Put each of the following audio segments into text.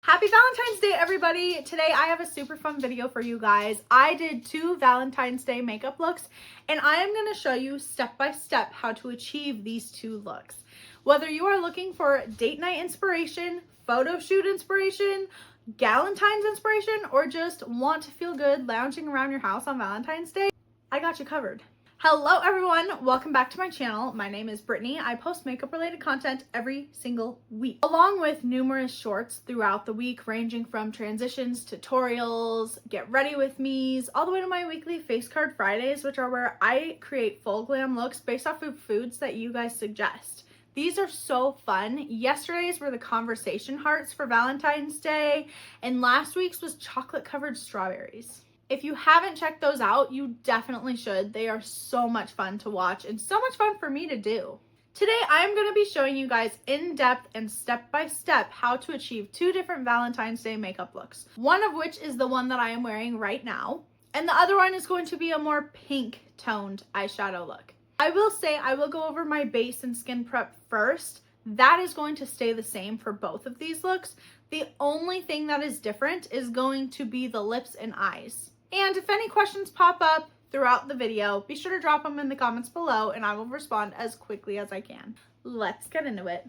Happy Valentine's Day, everybody! Today I have a super fun video for you guys. I did 2 Valentine's Day makeup looks, and I am going to show you step by step how to achieve these 2 looks. Whether you are looking for date night inspiration, photo shoot inspiration, Valentine's inspiration, or just want to feel good lounging around your house on Valentine's Day, I got you covered. Hello everyone, welcome back to my channel. My name is Brittany. I post makeup related content every single week, along with numerous shorts throughout the week ranging from transitions, tutorials, get ready with me's, all the way to my weekly face card Fridays, which are where I create full glam looks based off of foods that you guys suggest. These are so fun. Yesterday's were the conversation hearts for Valentine's Day, and last week's was chocolate covered strawberries. If you haven't checked those out, you definitely should. They are so much fun to watch and so much fun for me to do. Today, I'm going to be showing you guys in depth and step by step how to achieve 2 different Valentine's Day makeup looks. One of which is the one that I am wearing right now, and the other one is going to be a more pink toned eyeshadow look. I will say I will go over my base and skin prep first. That is going to stay the same for both of these looks. The only thing that is different is going to be the lips and eyes. And if any questions pop up throughout the video, be sure to drop them in the comments below and I will respond as quickly as I can. Let's get into it.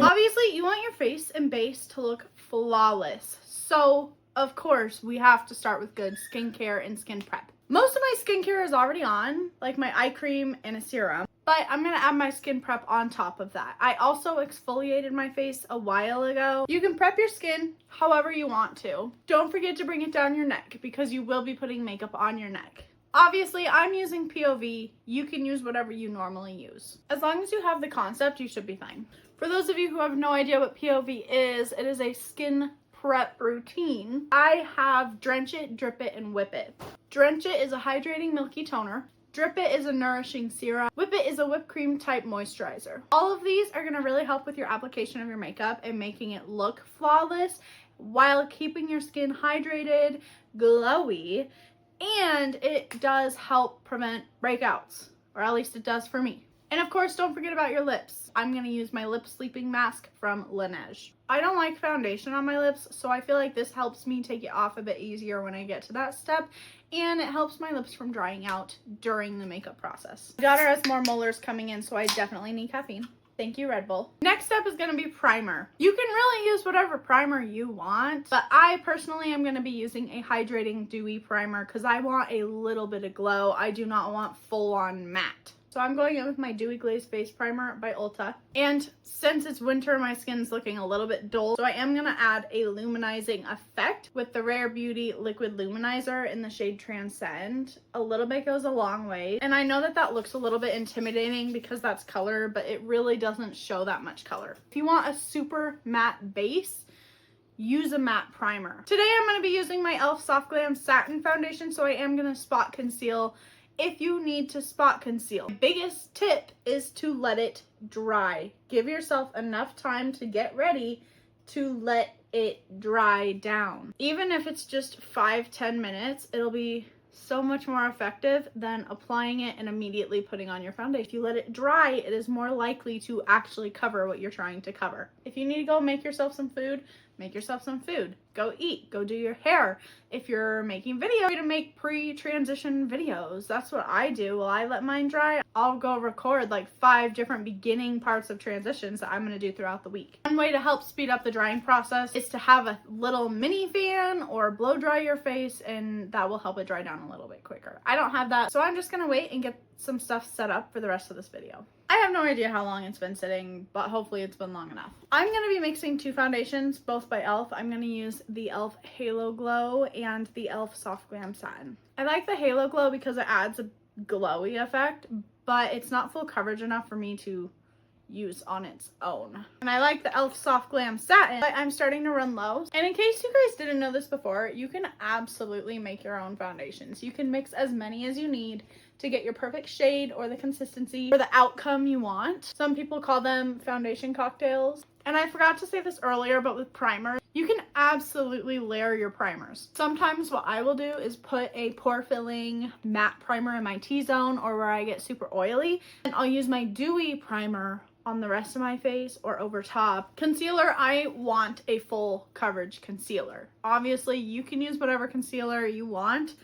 Obviously, you want your face and base to look flawless. So, of course, we have to start with good skincare and skin prep. Most of my skincare is already on, like my eye cream and a serum. But I'm going to add my skin prep on top of that. I also exfoliated my face a while ago. You can prep your skin however you want to. Don't forget to bring it down your neck because you will be putting makeup on your neck. Obviously, I'm using POV. You can use whatever you normally use. As long as you have the concept, you should be fine. For those of you who have no idea what POV is, it is a skin prep routine. I have Drench It, Drip It, and Whip It. Drench It is a hydrating milky toner. Drip It is a nourishing serum. Whip It is a whipped cream type moisturizer. All of these are going to really help with your application of your makeup and making it look flawless while keeping your skin hydrated, glowy, and it does help prevent breakouts, or at least it does for me. And of course, don't forget about your lips. I'm going to use my lip sleeping mask from Laneige. I don't like foundation on my lips, so I feel like this helps me take it off a bit easier when I get to that step, and it helps my lips from drying out during the makeup process. My daughter has more molars coming in, so I definitely need caffeine. Thank you, Red Bull. Next step is going to be primer. You can really use whatever primer you want, but I personally am going to be using a hydrating dewy primer because I want a little bit of glow. I do not want full-on matte. So I'm going in with my Dewy Glaze Face Primer by Ulta. And since it's winter, my skin's looking a little bit dull. So I am going to add a luminizing effect with the Rare Beauty Liquid Luminizer in the shade Transcend. A little bit goes a long way. And I know that that looks a little bit intimidating because that's color, but it really doesn't show that much color. If you want a super matte base, use a matte primer. Today I'm going to be using my e.l.f. Soft Glam Satin Foundation, so I am going to spot conceal if you need to spot conceal. The biggest tip is to let it dry. Give yourself enough time to get ready to let it dry down. Even if it's just 5-10 minutes, it'll be so much more effective than applying it and immediately putting on your foundation. If you let it dry, it is more likely to actually cover what you're trying to cover. If you need to go make yourself some food, make yourself some food. Go eat. Go do your hair. If you're making videos, to make pre-transition videos. That's what I do. While I let mine dry, I'll go record like 5 different beginning parts of transitions that I'm going to do throughout the week. One way to help speed up the drying process is to have a little mini fan or blow dry your face, and that will help it dry down a little bit quicker. I don't have that, so I'm just going to wait and get some stuff set up for the rest of this video. I have no idea how long it's been sitting, but hopefully it's been long enough. I'm going to be mixing 2 foundations, both by e.l.f. I'm going to use the e.l.f. Halo Glow and the e.l.f. Soft Glam Satin. I like the Halo Glow because it adds a glowy effect, but it's not full coverage enough for me to use on its own. And I like the e.l.f. Soft Glam Satin, but I'm starting to run low. And in case you guys didn't know this before, you can absolutely make your own foundations. You can mix as many as you need to get your perfect shade or the consistency or the outcome you want. Some people call them foundation cocktails. And I forgot to say this earlier, but with primer, you can absolutely layer your primers. Sometimes what I will do is put a pore filling matte primer in my T-zone or where I get super oily, and I'll use my dewy primer on the rest of my face or over top. Concealer, I want a full coverage concealer. Obviously, you can use whatever concealer you want,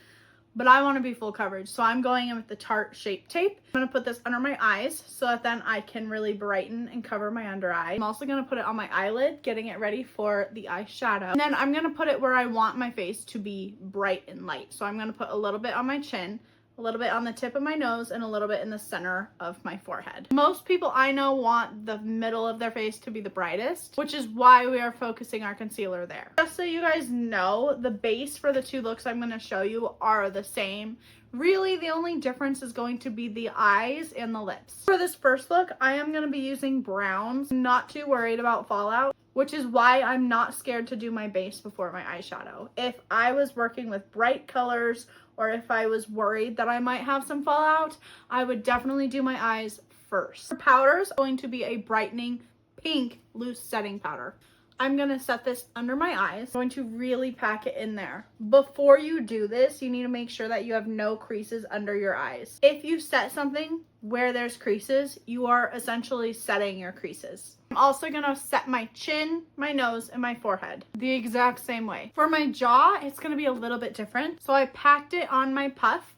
but I want to be full coverage. So I'm going in with the Tarte Shape Tape. I'm going to put this under my eyes so that then I can really brighten and cover my under eye. I'm also going to put it on my eyelid, getting it ready for the eyeshadow. And then I'm going to put it where I want my face to be bright and light. So I'm going to put a little bit on my chin, a little bit on the tip of my nose, and a little bit in the center of my forehead. Most people I know want the middle of their face to be the brightest, which is why we are focusing our concealer there. Just so you guys know, the base for the two looks I'm going to show you are the same. Really, the only difference is going to be the eyes and the lips. For this first look, I am going to be using browns. I'm not too worried about fallout, which is why I'm not scared to do my base before my eyeshadow. If I was working with bright colors, or if I was worried that I might have some fallout, I would definitely do my eyes first. For powders, going to be a brightening pink loose setting powder. I'm going to set this under my eyes. I'm going to really pack it in there. Before you do this, you need to make sure that you have no creases under your eyes. If you set something where there's creases, you are essentially setting your creases. I'm also going to set my chin, my nose, and my forehead the exact same way. For my jaw, it's going to be a little bit different. So I packed it on my puff.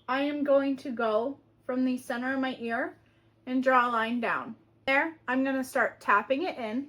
I am going to go from the center of my ear and draw a line down. There, I'm going to start tapping it in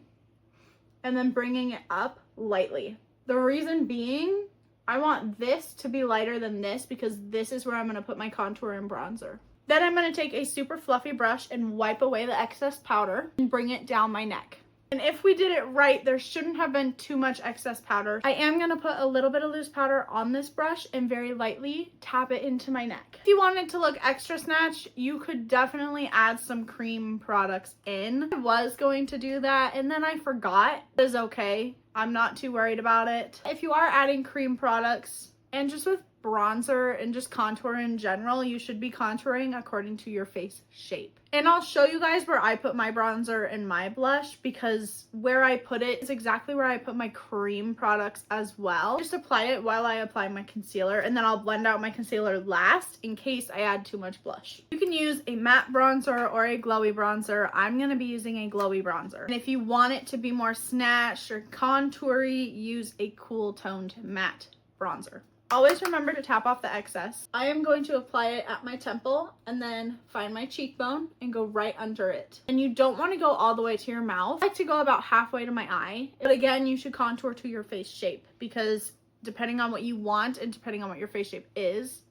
and then bringing it up lightly. The reason being, I want this to be lighter than this because this is where I'm going to put my contour and bronzer. Then I'm going to take a super fluffy brush and wipe away the excess powder and bring it down my neck. And if we did it right, there shouldn't have been too much excess powder. I am going to put a little bit of loose powder on this brush and very lightly tap it into my neck. If you wanted to look extra snatch, you could definitely add some cream products in. I was going to do that and then I forgot. It is okay. I'm not too worried about it. If you are adding cream products and just with bronzer and just contour in general, you should be contouring according to your face shape. And I'll show you guys where I put my bronzer and my blush because where I put it is exactly where I put my cream products as well. Just apply it while I apply my concealer and then I'll blend out my concealer last in case I add too much blush. You can use a matte bronzer or a glowy bronzer. I'm going to be using a glowy bronzer. And if you want it to be more snatched or contoury, use a cool toned matte bronzer. Always remember to tap off the excess. I am going to apply it at my temple and then find my cheekbone and go right under it. And you don't want to go all the way to your mouth. I like to go about halfway to my eye. But again, you should contour to your face shape because depending on what you want and depending on what your face shape is,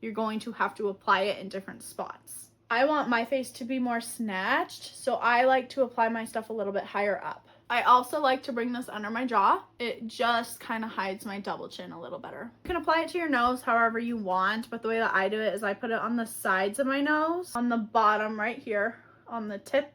you're going to have to apply it in different spots. I want my face to be more snatched, so I like to apply my stuff a little bit higher up. I also like to bring this under my jaw. It just kind of hides my double chin a little better. You can apply it to your nose however you want, but the way that I do it is I put it on the sides of my nose, on the bottom right here, on the tip,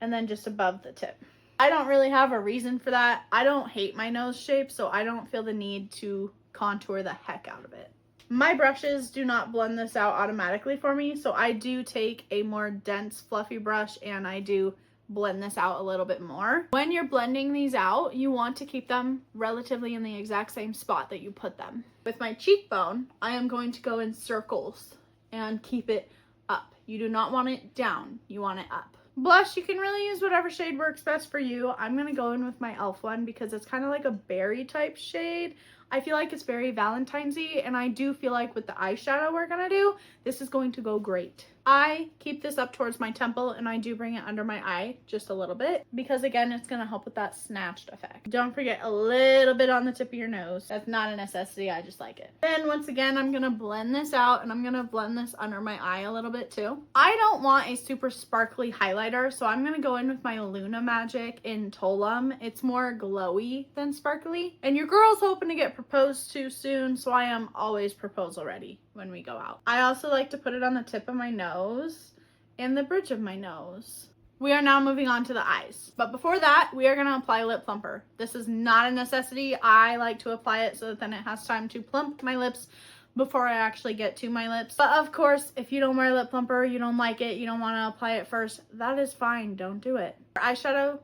and then just above the tip. I don't really have a reason for that. I don't hate my nose shape, so I don't feel the need to contour the heck out of it. My brushes do not blend this out automatically for me, so I do take a more dense, fluffy brush and I do blend this out a little bit more. When you're blending these out, you want to keep them relatively in the exact same spot that you put them. With my cheekbone, I am going to go in circles and keep it up. You do not want it down, you want it up. Blush, you can really use whatever shade works best for you. I'm going to go in with my e.l.f. one because it's kind of like a berry type shade. I feel like it's very Valentine's-y, and I do feel like with the eyeshadow we're going to do, this is going to go great. I keep this up towards my temple, and I do bring it under my eye just a little bit because, again, it's going to help with that snatched effect. Don't forget a little bit on the tip of your nose. That's not a necessity. I just like it. Then, once again, I'm going to blend this out, and I'm going to blend this under my eye a little bit, too. I don't want a super sparkly highlighter, so I'm going to go in with my Luna Magic in Tolum. It's more glowy than sparkly, and your girl's hoping to get proposed to soon, so I am always proposal ready when we go out. I also like to put it on the tip of my nose and the bridge of my nose. We are now moving on to the eyes, but before that we are going to apply lip plumper. This is not a necessity. I like to apply it so that then it has time to plump my lips before I actually get to my lips. But of course, if you don't wear lip plumper, you don't like it, you don't want to apply it first, that is fine. Don't do it. For eyeshadow,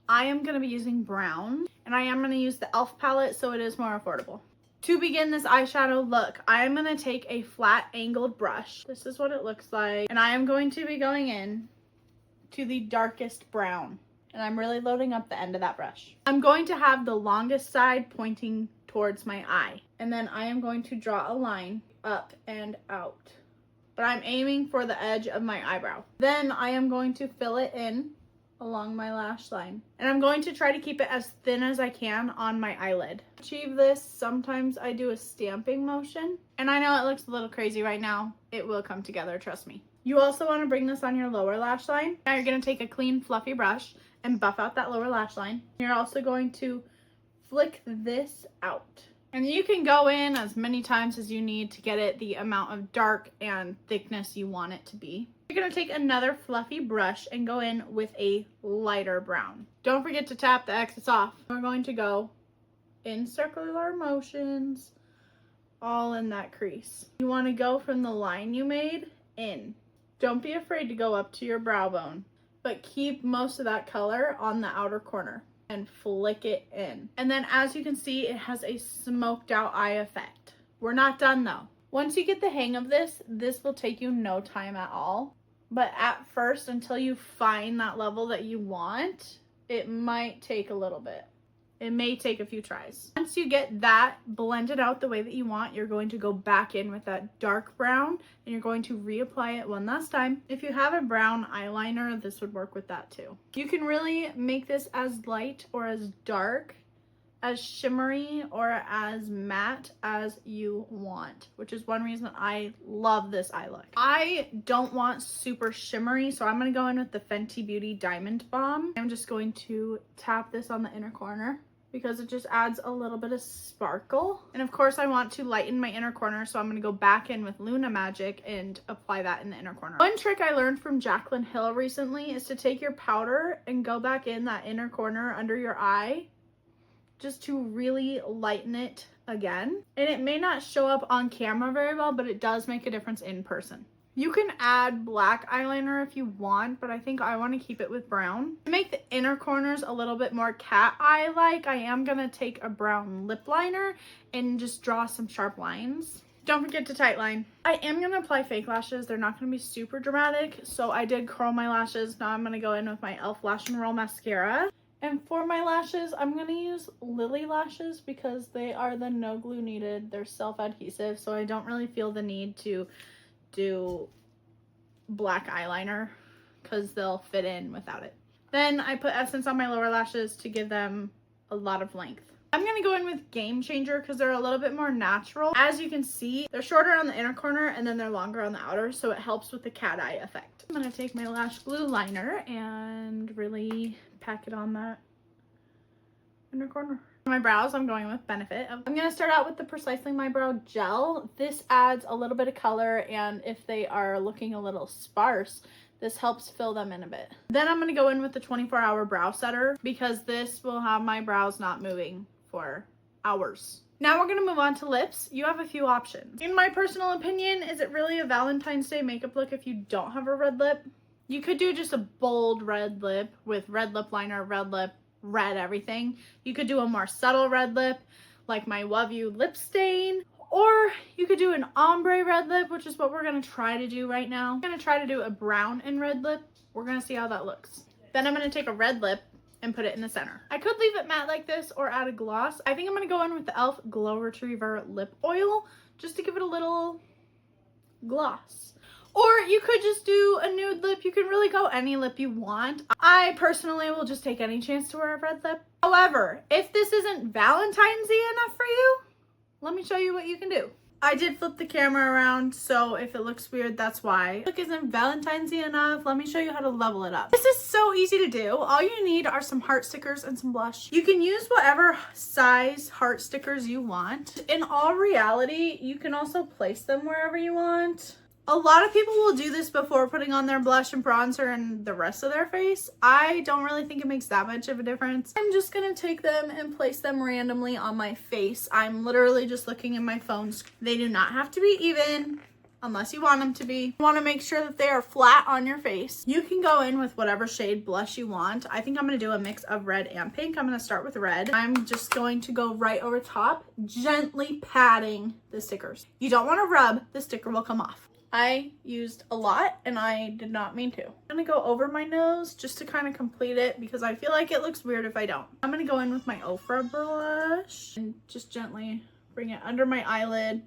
I am going to be using brown, and I am going to use the e.l.f. palette so it is more affordable. To begin this eyeshadow look, I am going to take a flat angled brush. This is what it looks like. And I am going to be going in to the darkest brown. And I'm really loading up the end of that brush. I'm going to have the longest side pointing towards my eye. And then I am going to draw a line up and out. But I'm aiming for the edge of my eyebrow. Then I am going to fill it in along my lash line. And I'm going to try to keep it as thin as I can on my eyelid. To achieve this, sometimes I do a stamping motion. And I know it looks a little crazy right now. It will come together, trust me. You also want to bring this on your lower lash line. Now you're going to take a clean, fluffy brush and buff out that lower lash line. You're also going to flick this out. And you can go in as many times as you need to get it the amount of dark and thickness you want it to be. You're going to take another fluffy brush and go in with a lighter brown. Don't forget to tap the excess off. We're going to go in circular motions all in that crease. You want to go from the line you made in. Don't be afraid to go up to your brow bone, but keep most of that color on the outer corner and flick it in. And then as you can see, it has a smoked out eye effect. We're not done though. Once you get the hang of this, this will take you no time at all. But at first, until you find that level that you want, it might take a little bit. It may take a few tries. Once you get that blended out the way that you want, you're going to go back in with that dark brown and you're going to reapply it one last time. If you have a brown eyeliner, this would work with that too. You can really make this as light or as dark, as shimmery or as matte as you want, which is one reason I love this eye look. I don't want super shimmery, so I'm going to go in with the Fenty Beauty Diamond Balm. I'm just going to tap this on the inner corner because it just adds a little bit of sparkle. And of course I want to lighten my inner corner, so I'm going to go back in with Luna Magic and apply that in the inner corner. One trick I learned from Jaclyn Hill recently is to take your powder and go back in that inner corner under your eye just to really lighten it again. And it may not show up on camera very well, but it does make a difference in person. You can add black eyeliner if you want, but I think I want to keep it with brown. To make the inner corners a little bit more cat eye-like, I am going to take a brown lip liner and just draw some sharp lines. Don't forget to tightline. I am going to apply fake lashes. They're not going to be super dramatic, so I did curl my lashes. Now I'm going to go in with my e.l.f. Lash and Roll Mascara. And for my lashes, I'm going to use Lily lashes because they are the no glue needed. They're self-adhesive, so I don't really feel the need to do black eyeliner because they'll fit in without it. Then I put essence on my lower lashes to give them a lot of length. I'm going to go in with Game Changer because they're a little bit more natural. As you can see, they're shorter on the inner corner and then they're longer on the outer, so it helps with the cat eye effect. I'm going to take my lash glue liner and really pack it on that inner corner. For my brows, I'm going with Benefit. I'm going to start out with the Precisely My Brow Gel. This adds a little bit of color, and if they are looking a little sparse, this helps fill them in a bit. Then I'm going to go in with the 24-hour brow setter because this will have my brows not moving for hours. Now we're going to move on to lips. You have a few options. In my personal opinion, is it really a Valentine's Day makeup look if you don't have a red lip? You could do just a bold red lip with red lip liner, red lip, red everything. You could do a more subtle red lip like my Love You lip stain, or you could do an ombre red lip, which is what we're going to try to do right now. I'm going to try to do a brown and red lip. We're going to see how that looks. Then I'm going to take a red lip and put it in the center. I could leave it matte like this or add a gloss. I think I'm going to go in with the e.l.f. Glow Retriever lip oil just to give it a little gloss. Or you could just do a nude lip. You can really go any lip you want. I personally will just take any chance to wear a red lip. However, if this isn't Valentine's-y enough for you, let me show you what you can do. I did flip the camera around, so if it looks weird, that's why. Look, isn't Valentine's-y enough? Let me show you how to level it up. This is so easy to do. All you need are some heart stickers and some blush. You can use whatever size heart stickers you want. In all reality, you can also place them wherever you want. A lot of people will do this before putting on their blush and bronzer and the rest of their face. I don't really think it makes that much of a difference. I'm just gonna take them and place them randomly on my face. I'm literally just looking at my phone. They do not have to be even unless you want them to be. You want to make sure that they are flat on your face. You can go in with whatever shade blush you want. I think I'm going to do a mix of red and pink. I'm going to start with red. I'm just going to go right over top, gently patting the stickers. You don't want to rub, the sticker will come off. I used a lot and I did not mean to. I'm gonna go over my nose just to kind of complete it because I feel like it looks weird if I don't. I'm gonna go in with my Ofra brush and just gently bring it under my eyelid.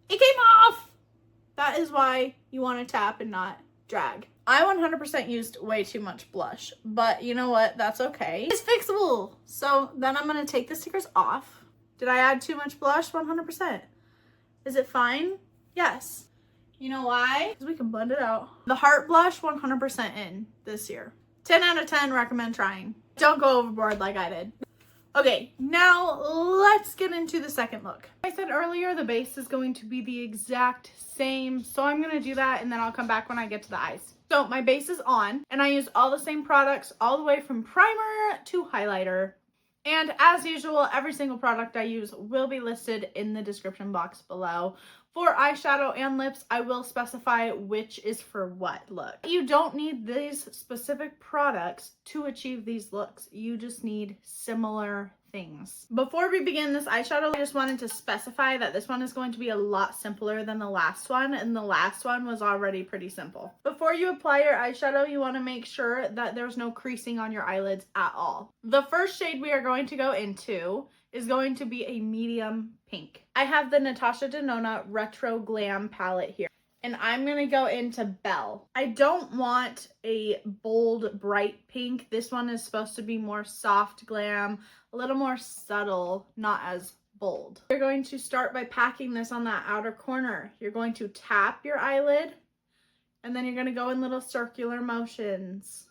It came off! That is why you want to tap and not drag. I 100% used way too much blush, but you know what? That's okay. It's fixable. So then I'm gonna take the stickers off. Did I add too much blush? 100%. Is it fine? Yes. You know why? Because we can blend it out. The heart blush, 100% in this year. 10 out of 10, recommend trying. Don't go overboard like I did. Okay, now let's get into the second look. I said earlier, the base is going to be the exact same. So I'm going to do that and then I'll come back when I get to the eyes. So my base is on and I used all the same products all the way from primer to highlighter. And as usual, every single product I use will be listed in the description box below. For eyeshadow and lips, I will specify which is for what look. You don't need these specific products to achieve these looks. You just need similar things. Before we begin this eyeshadow, I just wanted to specify that this one is going to be a lot simpler than the last one, and the last one was already pretty simple. Before you apply your eyeshadow, you want to make sure that there's no creasing on your eyelids at all. The first shade we are going to go into is going to be a medium pink. I have the Natasha Denona Retro Glam palette here, and I'm gonna go into Belle. I don't want a bold, bright pink. This one is supposed to be more soft glam, a little more subtle, not as bold. You're going to start by packing this on that outer corner. You're going to tap your eyelid, and then you're gonna go in little circular motions.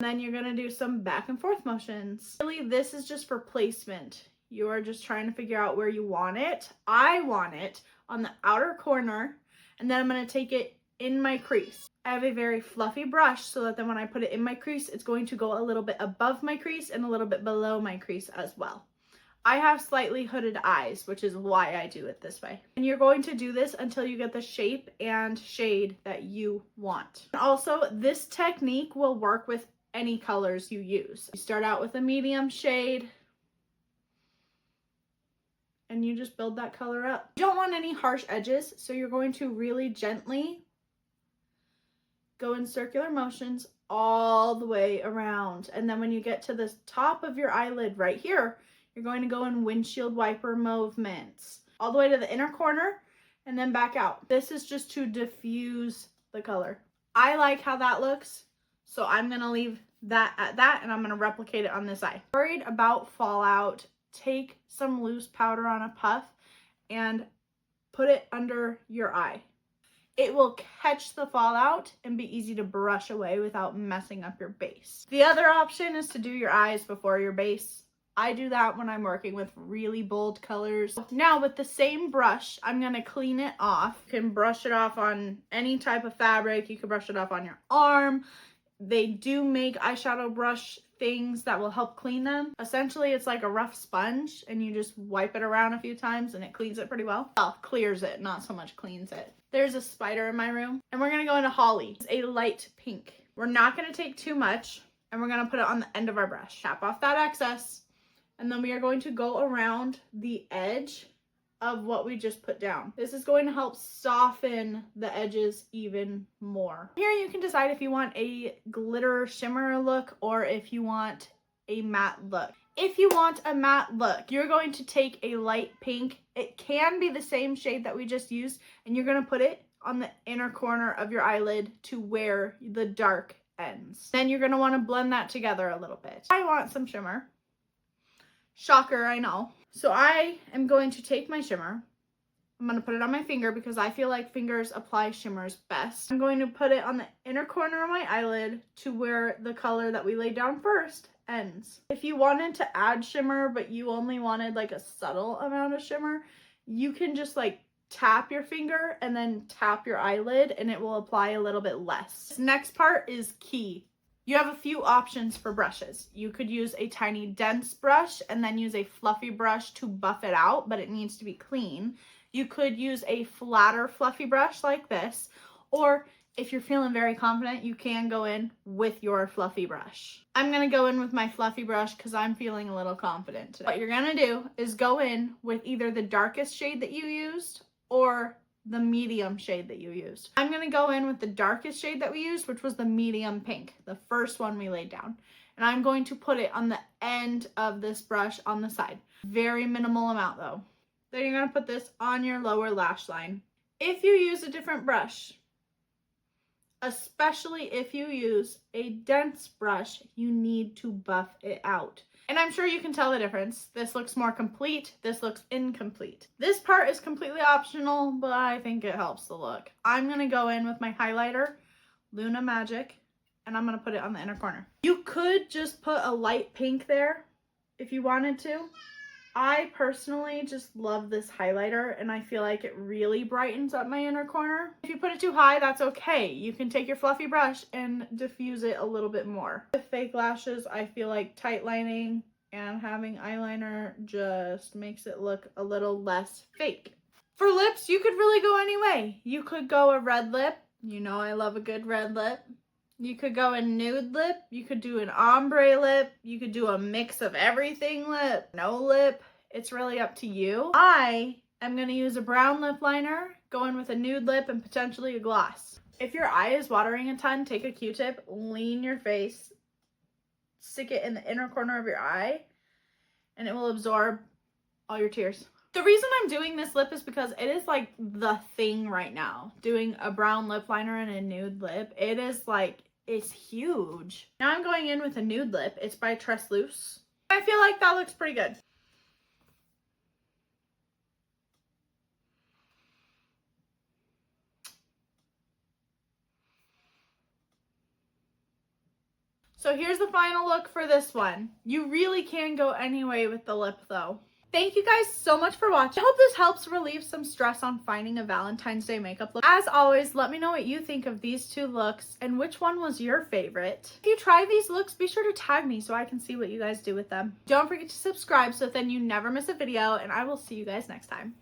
And then you're gonna do some back and forth motions. Really, this is just for placement. You are just trying to figure out where you want it. I want it on the outer corner, and then I'm going to take it in my crease. I have a very fluffy brush so that then when I put it in my crease, it's going to go a little bit above my crease and a little bit below my crease as well. I have slightly hooded eyes, which is why I do it this way. And you're going to do this until you get the shape and shade that you want. And also, this technique will work with any colors you use. You start out with a medium shade, and you just build that color up. You don't want any harsh edges, so you're going to really gently go in circular motions all the way around. And then when you get to the top of your eyelid right here, you're going to go in windshield wiper movements all the way to the inner corner and then back out. This is just to diffuse the color. I like how that looks, so I'm gonna leave that at that, and I'm gonna replicate it on this eye. Worried about fallout? Take some loose powder on a puff and put it under your eye. It will catch the fallout and be easy to brush away without messing up your base. The other option is to do your eyes before your base. I do that when I'm working with really bold colors. Now with the same brush, I'm gonna clean it off. You can brush it off on any type of fabric. You can brush it off on your arm. They do make eyeshadow brush things that will help clean them. Essentially, it's like a rough sponge and you just wipe it around a few times and it cleans it pretty well. Well, clears it, not so much cleans it. There's a spider in my room and we're gonna go into Holly. It's a light pink. We're not gonna take too much and we're gonna put it on the end of our brush. Tap off that excess, and then we are going to go around the edge of what we just put down. This is going to help soften the edges even more. Here you can decide if you want a glitter shimmer look or if you want a matte look. If you want a matte look, you're going to take a light pink. It can be the same shade that we just used, and you're going to put it on the inner corner of your eyelid to where the dark ends. Then you're going to want to blend that together a little bit. I want some shimmer. Shocker, I know. So I am going to take my shimmer. I'm going to put it on my finger because I feel like fingers apply shimmers best. I'm going to put it on the inner corner of my eyelid to where the color that we laid down first ends. If you wanted to add shimmer, but you only wanted like a subtle amount of shimmer, you can just like tap your finger and then tap your eyelid and it will apply a little bit less. This next part is key. You have a few options for brushes. You could use a tiny dense brush and then use a fluffy brush to buff it out, but it needs to be clean. You could use a flatter fluffy brush like this, or if you're feeling very confident, you can go in with your fluffy brush. I'm gonna go in with my fluffy brush because I'm feeling a little confident today. What you're gonna do is go in with either the darkest shade that you used or the medium shade that you used. I'm going to go in with the darkest shade that we used, which was the medium pink, the first one we laid down. And I'm going to put it on the end of this brush on the side. Very minimal amount though. Then you're going to put this on your lower lash line. If you use a different brush, especially if you use a dense brush, you need to buff it out. And I'm sure you can tell the difference. This looks more complete. This looks incomplete. This part is completely optional, but I think it helps the look. I'm going to go in with my highlighter, Luna Magic, and I'm going to put it on the inner corner. You could just put a light pink there if you wanted to. I personally just love this highlighter, and I feel like it really brightens up my inner corner. If you put it too high, that's okay. You can take your fluffy brush and diffuse it a little bit more. With fake lashes, I feel like tight lining and having eyeliner just makes it look a little less fake. For lips, you could really go any way. You could go a red lip. You know I love a good red lip. You could go a nude lip, you could do an ombre lip, you could do a mix of everything lip, no lip. It's really up to you. I am going to use a brown lip liner, go in with a nude lip and potentially a gloss. If your eye is watering a ton, take a Q-tip, lean your face, stick it in the inner corner of your eye, and it will absorb all your tears. The reason I'm doing this lip is because it is like the thing right now. Doing a brown lip liner and a nude lip. It is like, it's huge. Now I'm going in with a nude lip. It's by Tresloose. I feel like that looks pretty good. So here's the final look for this one. You really can go any way with the lip though. Thank you guys so much for watching. I hope this helps relieve some stress on finding a Valentine's Day makeup look. As always, let me know what you think of these two looks and which one was your favorite. If you try these looks, be sure to tag me so I can see what you guys do with them. Don't forget to subscribe so then you never miss a video, and I will see you guys next time.